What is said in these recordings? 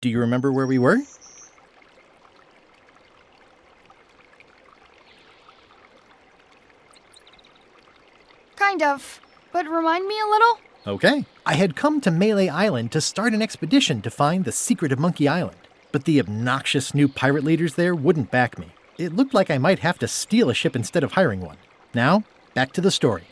Do you remember where we were? Kind of. But remind me a little? Okay. I had come to Melee Island to start an expedition to find the secret of Monkey Island, but the obnoxious new pirate leaders there wouldn't back me. It looked like I might have to steal a ship instead of hiring one. Now, back to the story.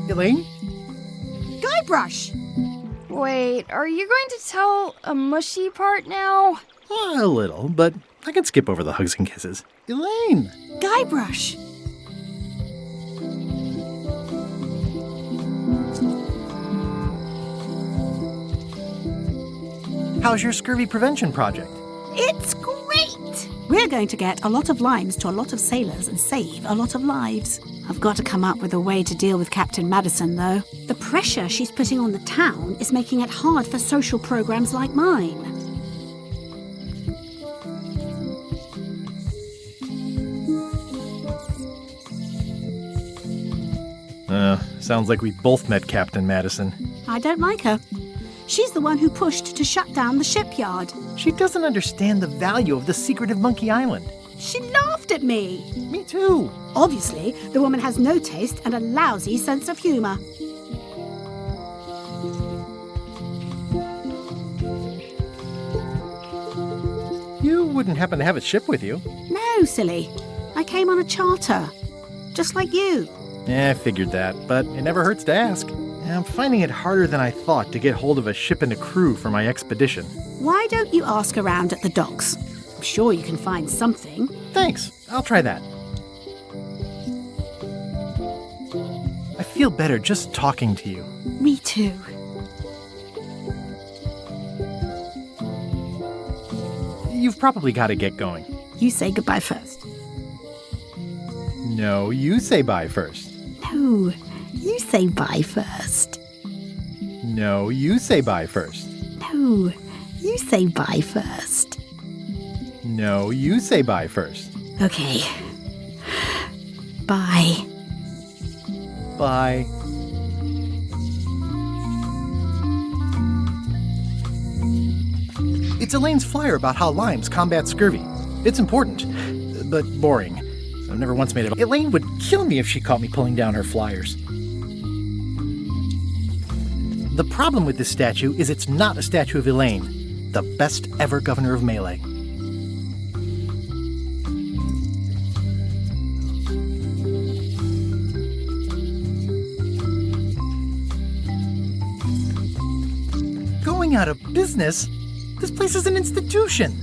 Elaine? Guybrush! Wait, are you going to tell a mushy part now? A little, but I can skip over the hugs and kisses. Elaine! Guybrush! How's your scurvy prevention project? It's great! We're going to get a lot of limes to a lot of sailors and save a lot of lives. I've got to come up with a way to deal with Captain Madison, though. The pressure she's putting on the town is making it hard for social programs like mine. Sounds like we both met Captain Madison. I don't like her. She's the one who pushed to shut down the shipyard. She doesn't understand the value of the secret of Monkey Island. She laughed at me. Me too. Obviously, the woman has no taste and a lousy sense of humor. You wouldn't happen to have a ship with you. No, silly. I came on a charter. Just like you. I figured that, but it never hurts to ask. I'm finding it harder than I thought to get hold of a ship and a crew for my expedition. Why don't you ask around at the docks? I'm sure you can find something. Thanks. I'll try that. I feel better just talking to you. Me too. You've probably got to get going. You say goodbye first. No, you say bye first. No, you say bye first. No, you say bye first. No, you say bye first. No, you say bye first. Okay. Bye. Bye. It's Elaine's flyer about how limes combat scurvy. It's important, but boring. I've never once made it. Elaine would kill me if she caught me pulling down her flyers. The problem with this statue is it's not a statue of Elaine, the best ever governor of Melee. Going out of business? This place is an institution.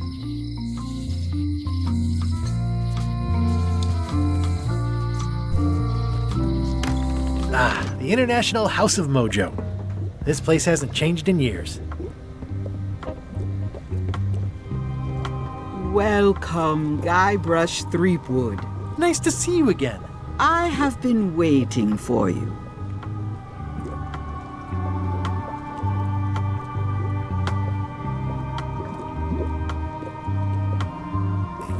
The International House of Mojo. This place hasn't changed in years. Welcome, Guybrush Threepwood. Nice to see you again. I have been waiting for you.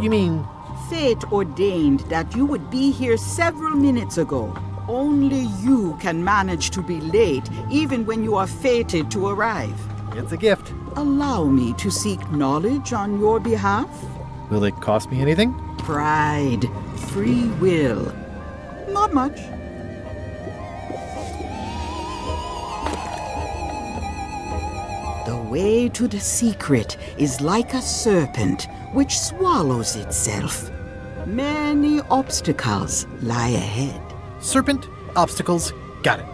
You mean... Fate ordained that you would be here several minutes ago. Only you can manage to be late, even when you are fated to arrive. It's a gift. Allow me to seek knowledge on your behalf. Will it cost me anything? Pride, free will. Not much. The way to the secret is like a serpent which swallows itself. Many obstacles lie ahead. Serpent, obstacles, got it.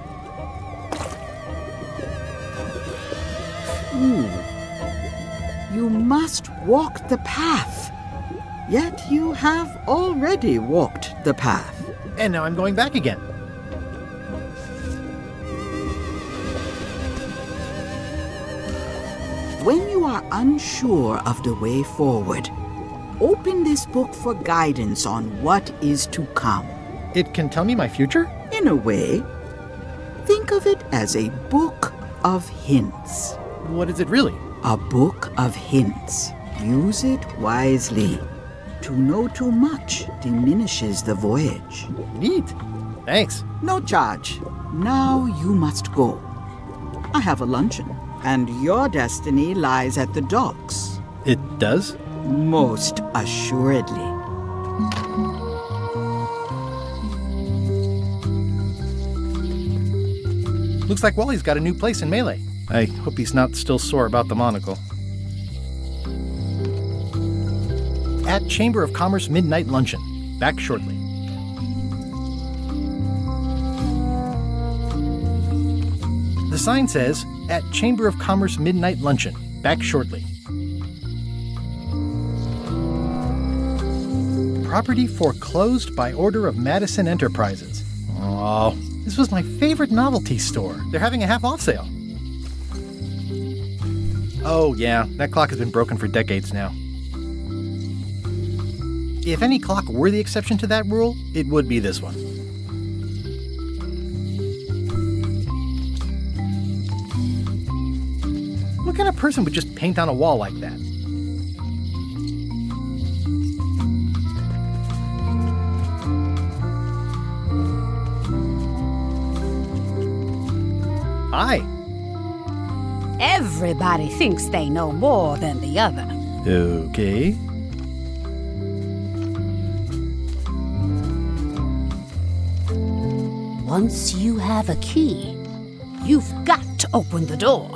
You must walk the path. Yet you have already walked the path. And now I'm going back again. When you are unsure of the way forward, open this book for guidance on what is to come. It can tell me my future? In a way, think of it as a book of hints. What is it really? A book of hints. Use it wisely. To know too much diminishes the voyage. Neat. Thanks. No charge. Now you must go. I have a luncheon, and your destiny lies at the docks. It does? Most assuredly. Looks like Wally's got a new place in Melee. I hope he's not still sore about the monocle. At Chamber of Commerce Midnight Luncheon. Back shortly. The sign says, at Chamber of Commerce Midnight Luncheon. Back shortly. Property foreclosed by order of Madison Enterprises. Oh, this was my favorite novelty store. They're having a half-off sale. Oh, yeah, that clock has been broken for decades now. If any clock were the exception to that rule, it would be this one. What kind of person would just paint on a wall like that? Hi. Everybody thinks they know more than the other. Okay. Once you have a key, you've got to open the door.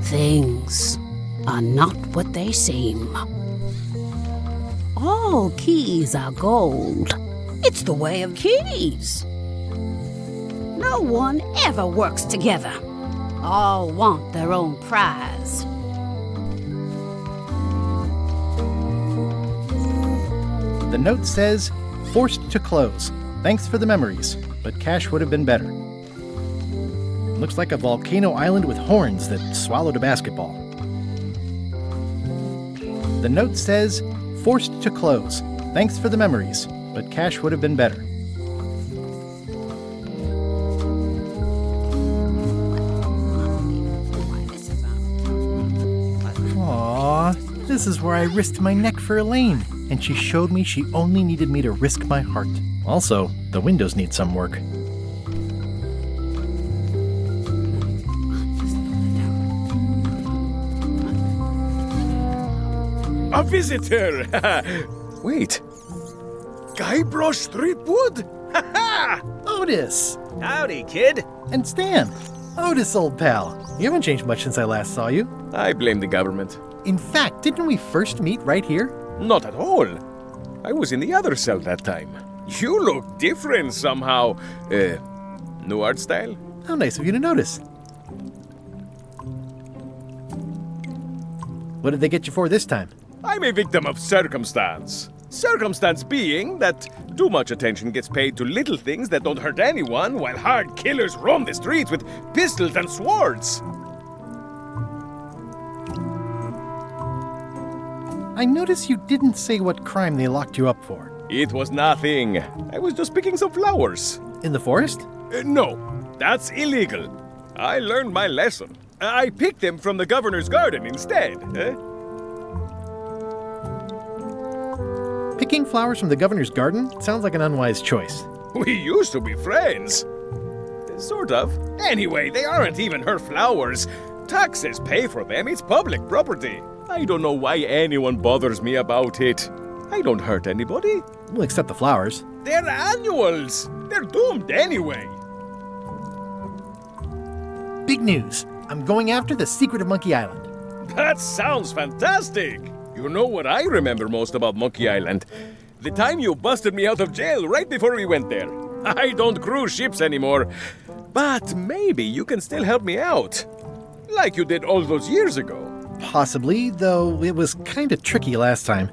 Things are not what they seem. All keys are gold. It's the way of keys. No one ever works together. All want their own prize. The note says, forced to close. Thanks for the memories, but cash would have been better. Looks like a volcano island with horns that swallowed a basketball. The note says, forced to close. Thanks for the memories, but cash would have been better. Aww, this is where I risked my neck for Elaine, and she showed me she only needed me to risk my heart. Also, the windows need some work. A visitor! Wait. Guybrush Threepwood? Otis! Howdy, kid. And Stan! Otis, old pal. You haven't changed much since I last saw you. I blame the government. In fact, didn't we first meet right here? Not at all. I was in the other cell that time. You look different somehow. New art style? How nice of you to notice. What did they get you for this time? I'm a victim of circumstance. Circumstance being that too much attention gets paid to little things that don't hurt anyone, while hard killers roam the streets with pistols and swords. I notice you didn't say what crime they locked you up for. It was nothing. I was just picking some flowers. In the forest? No, that's illegal. I learned my lesson. I picked them from the governor's garden instead. Picking flowers from the governor's garden sounds like an unwise choice. We used to be friends. Sort of. Anyway, they aren't even her flowers. Taxes pay for them. It's public property. I don't know why anyone bothers me about it. I don't hurt anybody. We'll accept the flowers. They're annuals. They're doomed anyway. Big news. I'm going after the secret of Monkey Island. That sounds fantastic. You know what I remember most about Monkey Island? The time you busted me out of jail right before we went there. I don't cruise ships anymore. But maybe you can still help me out. Like you did all those years ago. Possibly, though it was kind of tricky last time,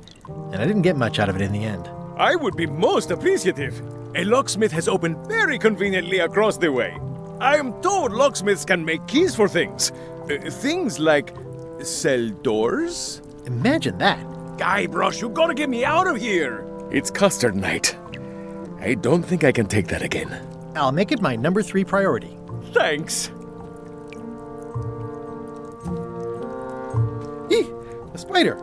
and I didn't get much out of it in the end. I would be most appreciative. A locksmith has opened very conveniently across the way. I am told locksmiths can make keys for things. Things like cell doors? Imagine that. Guybrush, you gotta get me out of here! It's custard night. I don't think I can take that again. I'll make it my number 3 priority. Thanks. Eeh! A spider!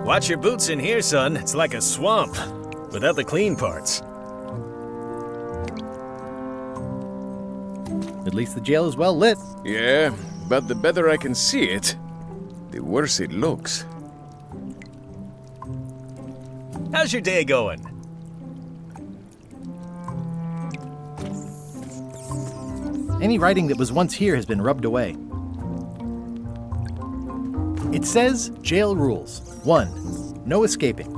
Watch your boots in here, son. It's like a swamp, without the clean parts. At least the jail is well lit. Yeah, but the better I can see it, the worse it looks. How's your day going? Any writing that was once here has been rubbed away. It says jail rules. 1. No escaping.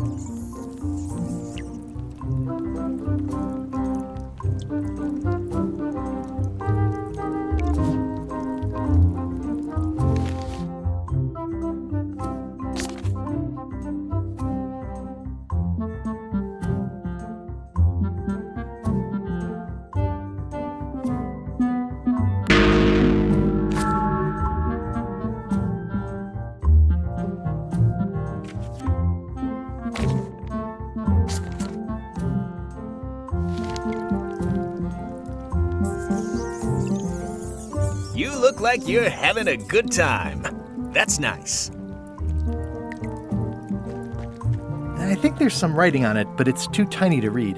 You look like you're having a good time. That's nice. I think there's some writing on it, but it's too tiny to read.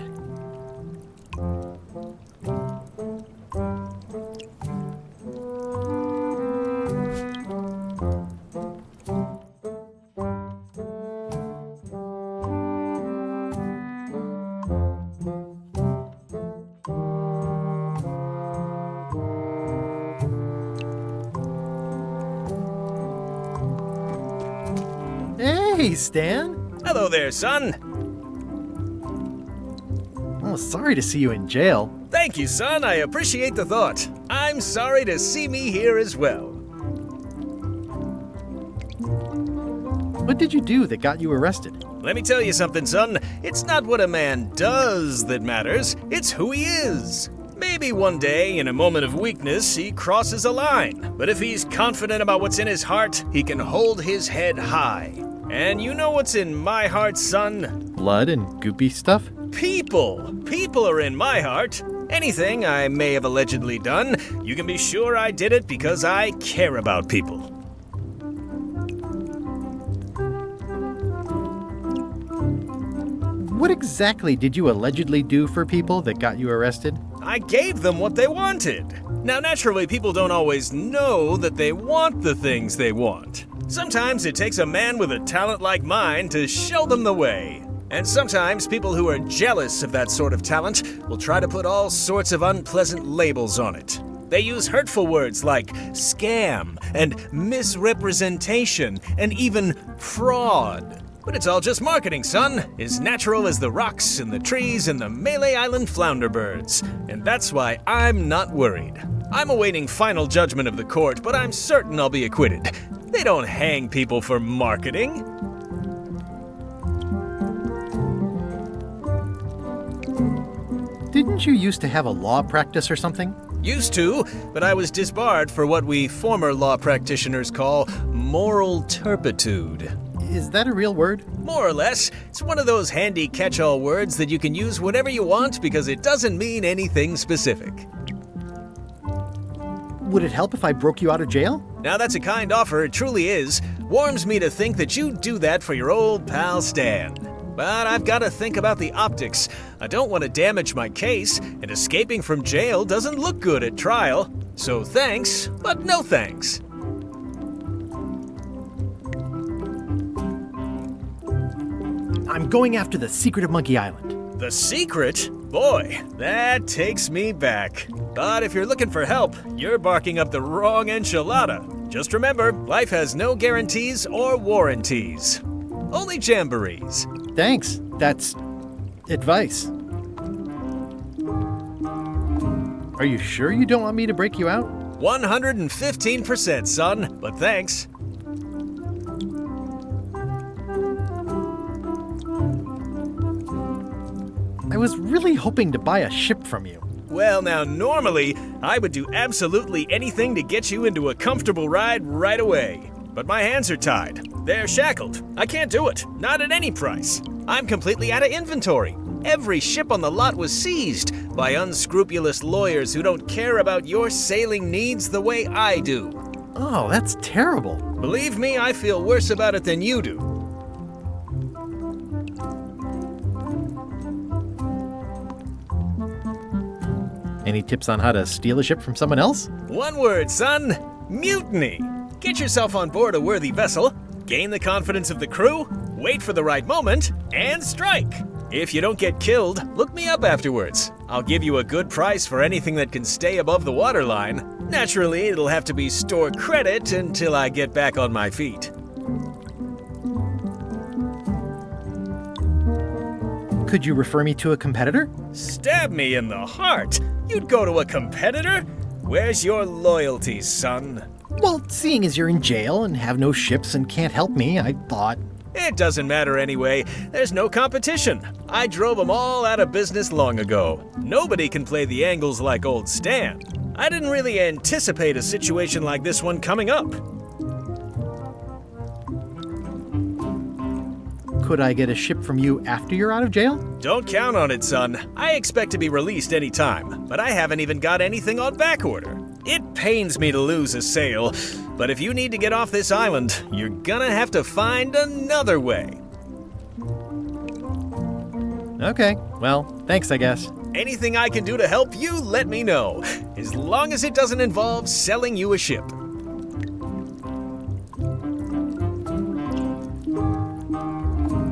Hey, Stan! Hello there, son. Oh, sorry to see you in jail. Thank you, son. I appreciate the thought. I'm sorry to see me here as well. What did you do that got you arrested? Let me tell you something, son. It's not what a man does that matters. It's who he is. Maybe one day, in a moment of weakness, he crosses a line. But if he's confident about what's in his heart, he can hold his head high. And you know what's in my heart, son? Blood and goopy stuff? People. People are in my heart. Anything I may have allegedly done, you can be sure I did it because I care about people. What exactly did you allegedly do for people that got you arrested? I gave them what they wanted. Now, naturally, people don't always know that they want the things they want. Sometimes it takes a man with a talent like mine to show them the way. And sometimes people who are jealous of that sort of talent will try to put all sorts of unpleasant labels on it. They use hurtful words like scam and misrepresentation and even fraud. But it's all just marketing, son. As natural as the rocks and the trees and the Melee Island flounderbirds. And that's why I'm not worried. I'm awaiting final judgment of the court, but I'm certain I'll be acquitted. They don't hang people for marketing. Didn't you used to have a law practice or something? Used to, but I was disbarred for what we former law practitioners call moral turpitude. Is that a real word? More or less. It's one of those handy catch-all words that you can use whenever you want because it doesn't mean anything specific. Would it help if I broke you out of jail? Now that's a kind offer, it truly is. Warms me to think that you'd do that for your old pal Stan. But I've got to think about the optics. I don't want to damage my case, and escaping from jail doesn't look good at trial. So thanks, but no thanks. I'm going after the secret of Monkey Island. The secret? Boy, that takes me back. But if you're looking for help, you're barking up the wrong enchilada. Just remember, life has no guarantees or warranties. Only jamborees. Thanks. That's advice. Are you sure you don't want me to break you out? 115%, son, but thanks. I was really hoping to buy a ship from you. Well, now, normally, I would do absolutely anything to get you into a comfortable ride right away. But my hands are tied. They're shackled. I can't do it. Not at any price. I'm completely out of inventory. Every ship on the lot was seized by unscrupulous lawyers who don't care about your sailing needs the way I do. Oh, that's terrible. Believe me, I feel worse about it than you do. Any tips on how to steal a ship from someone else? One word, son. Mutiny. Get yourself on board a worthy vessel, gain the confidence of the crew, wait for the right moment, and strike. If you don't get killed, look me up afterwards. I'll give you a good price for anything that can stay above the waterline. Naturally, it'll have to be store credit until I get back on my feet. Could you refer me to a competitor? Stab me in the heart. You'd go to a competitor? Where's your loyalty, son? Well, seeing as you're in jail and have no ships and can't help me, I thought... It doesn't matter anyway. There's no competition. I drove them all out of business long ago. Nobody can play the angles like old Stan. I didn't really anticipate a situation like this one coming up. Could I get a ship from you after you're out of jail? Don't count on it, son. I expect to be released any time, but I haven't even got anything on back order. It pains me to lose a sale, but if you need to get off this island, you're gonna have to find another way. Okay, well, thanks, I guess. Anything I can do to help you, let me know, as long as it doesn't involve selling you a ship.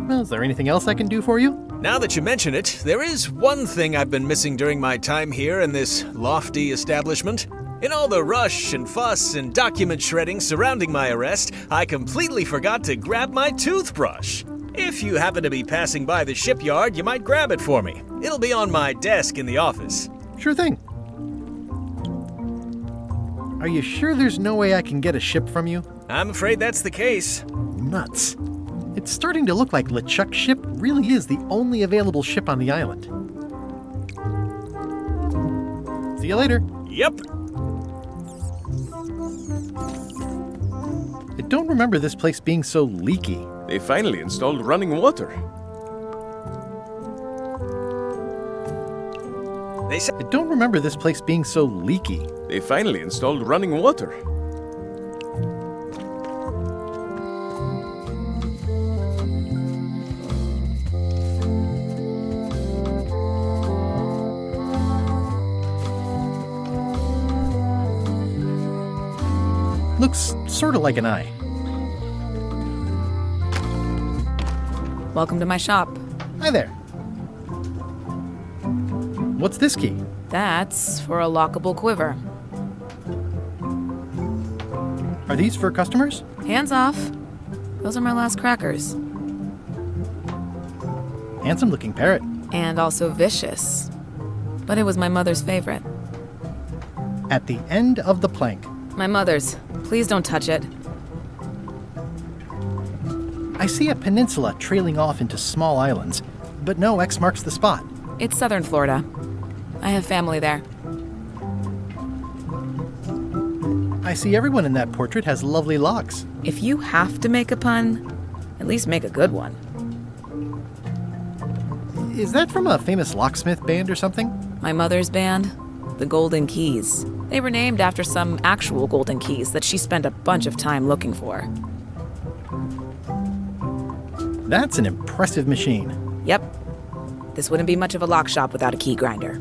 Well, is there anything else I can do for you? Now that you mention it, there is one thing I've been missing during my time here in this lofty establishment. In all the rush and fuss and document shredding surrounding my arrest, I completely forgot to grab my toothbrush. If you happen to be passing by the shipyard, you might grab it for me. It'll be on my desk in the office. Sure thing. Are you sure there's no way I can get a ship from you? I'm afraid that's the case. Nuts. It's starting to look like LeChuck's ship really is the only available ship on the island. See you later. Yep. I don't remember this place being so leaky. They finally installed running water. I don't remember this place being so leaky. They finally installed running water. Looks sort of like an eye. Welcome to my shop. Hi there. What's this key? That's for a lockable quiver. Are these for customers? Hands off. Those are my last crackers. Handsome looking parrot. And also vicious. But it was my mother's favorite. At the end of the plank. My mother's. Please don't touch it. I see a peninsula trailing off into small islands, but no X marks the spot. It's southern Florida. I have family there. I see everyone in that portrait has lovely locks. If you have to make a pun, at least make a good one. Is that from a famous locksmith band or something? My mother's band, the Golden Keys. They were named after some actual golden keys that she spent a bunch of time looking for. That's an impressive machine. Yep. This wouldn't be much of a lock shop without a key grinder.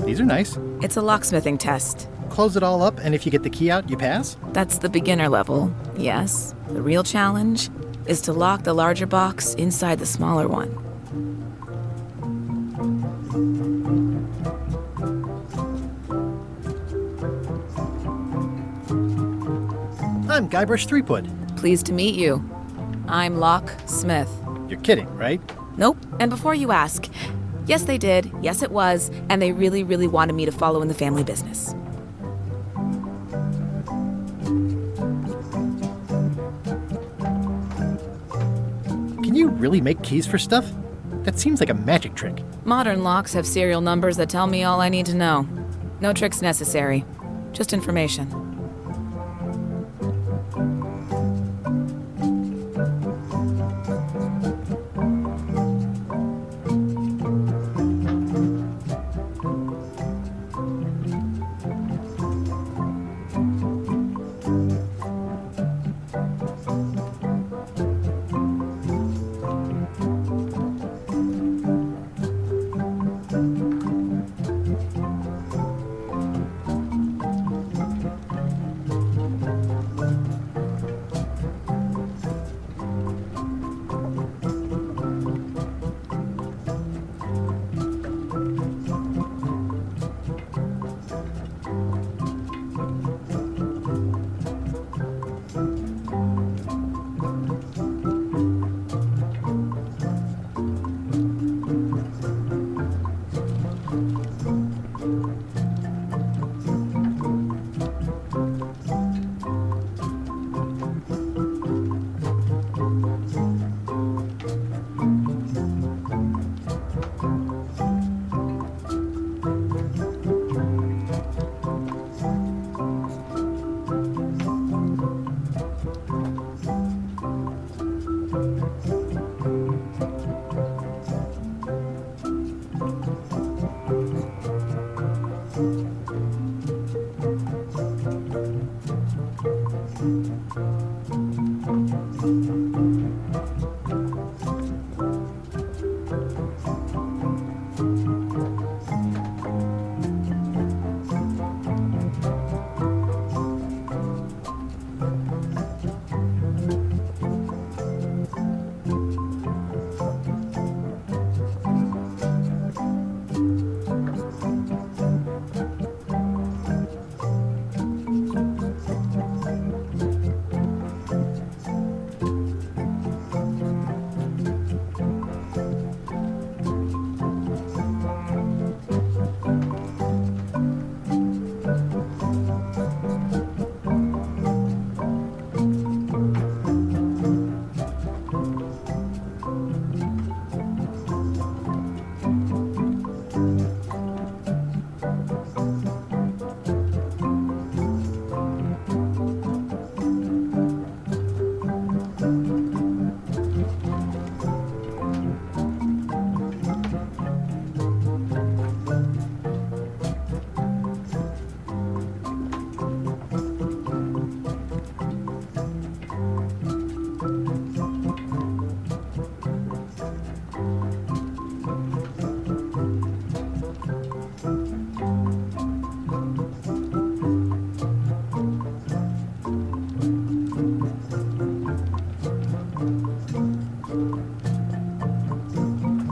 These are nice. It's a locksmithing test. Close it all up, and if you get the key out, you pass? That's the beginner level, yes. The real challenge is to lock the larger box inside the smaller one. I'm Guybrush Threepwood. Pleased to meet you. I'm Locke Smith. You're kidding, right? Nope. And before you ask, yes, they did. Yes, it was. And they really, really wanted me to follow in the family business. really make keys for stuff? That seems like a magic trick. Modern locks have serial numbers that tell me all I need to know. No tricks necessary, just information.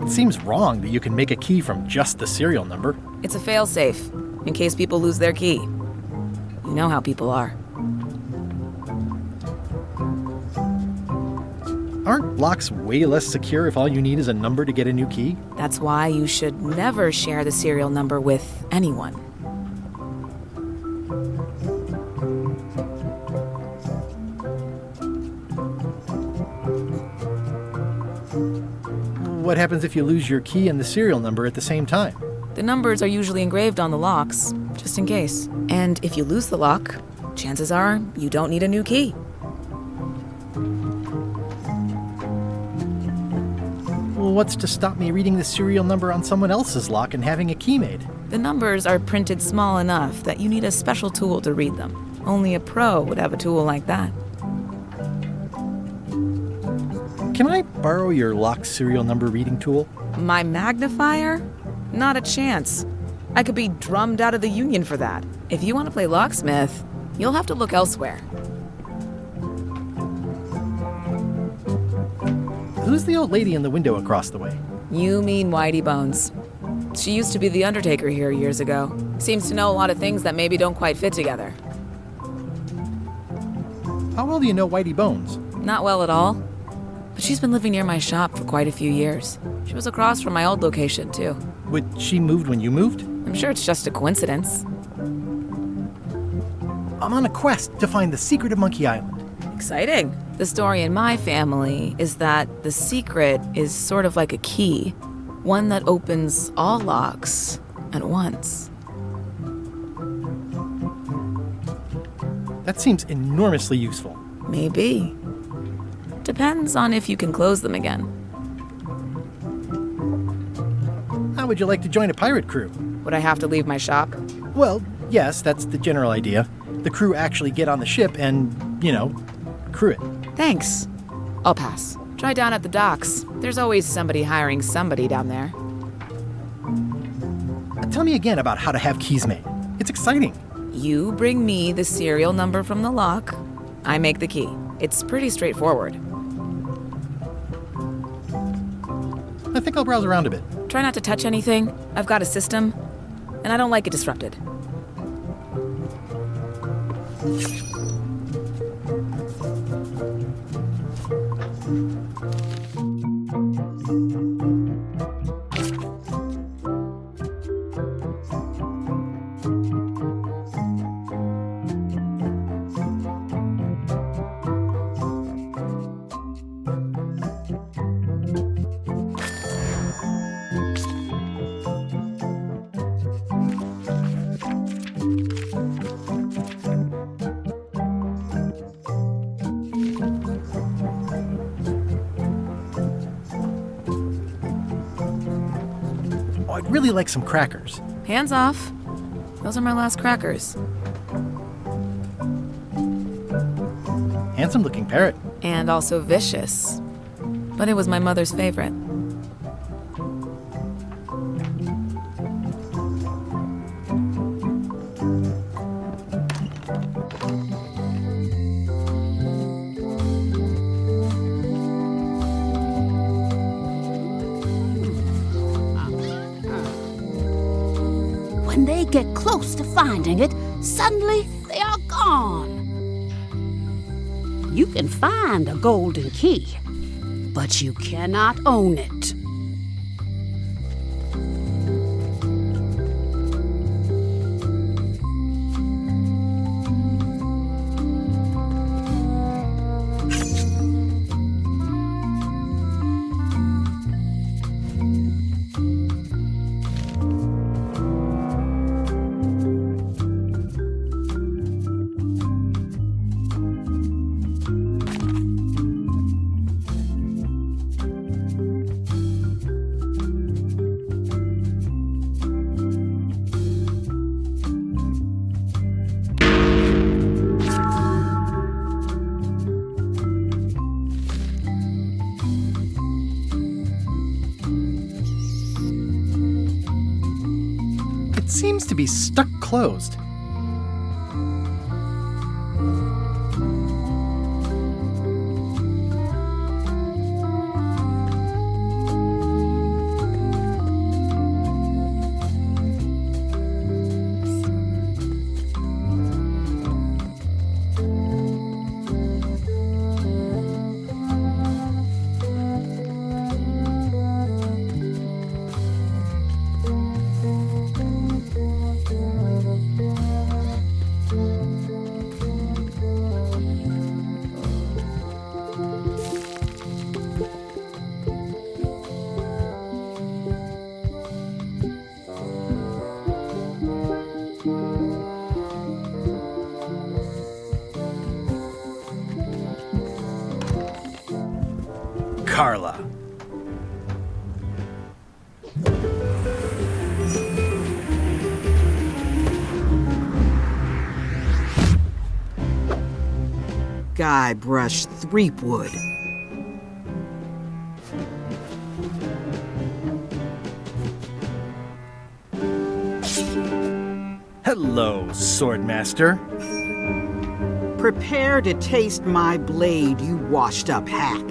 It seems wrong that you can make a key from just the serial number. It's a failsafe, in case people lose their key. You know how people are. Aren't locks way less secure if all you need is a number to get a new key? That's why you should never share the serial number with anyone. What happens if you lose your key and the serial number at the same time? The numbers are usually engraved on the locks, just in case. And if you lose the lock, chances are you don't need a new key. Well, what's to stop me reading the serial number on someone else's lock and having a key made? The numbers are printed small enough that you need a special tool to read them. Only a pro would have a tool like that. Can I borrow your lock serial number reading tool? My magnifier? Not a chance. I could be drummed out of the union for that. If you want to play locksmith, you'll have to look elsewhere. Who's the old lady in the window across the way? You mean Whitey Bones. She used to be the Undertaker here years ago. Seems to know a lot of things that maybe don't quite fit together. How well do you know Whitey Bones? Not well at all. But she's been living near my shop for quite a few years. She was across from my old location, too. But she moved when you moved? I'm sure it's just a coincidence. I'm on a quest to find the secret of Monkey Island. Exciting. The story in my family is that the secret is sort of like a key, one that opens all locks at once. That seems enormously useful. Maybe. Depends on if you can close them again. How would you like to join a pirate crew? Would I have to leave my shop? Well, yes, that's the general idea. The crew actually get on the ship and, crew it. Thanks. I'll pass. Try down at the docks. There's always somebody hiring somebody down there. Tell me again about how to have keys made. It's exciting. You bring me the serial number from the lock. I make the key. It's pretty straightforward. I think I'll browse around a bit. Try not to touch anything. I've got a system, and I don't like it disrupted. I'd really like some crackers. Hands off. Those are my last crackers. Handsome looking parrot. And also vicious. But it was my mother's favorite. When they get close to finding it, suddenly they are gone. You can find a golden key, but you cannot own it. It seems to be stuck closed. Carla. Guybrush Threepwood. Hello, Swordmaster. Prepare to taste my blade, you washed-up hack.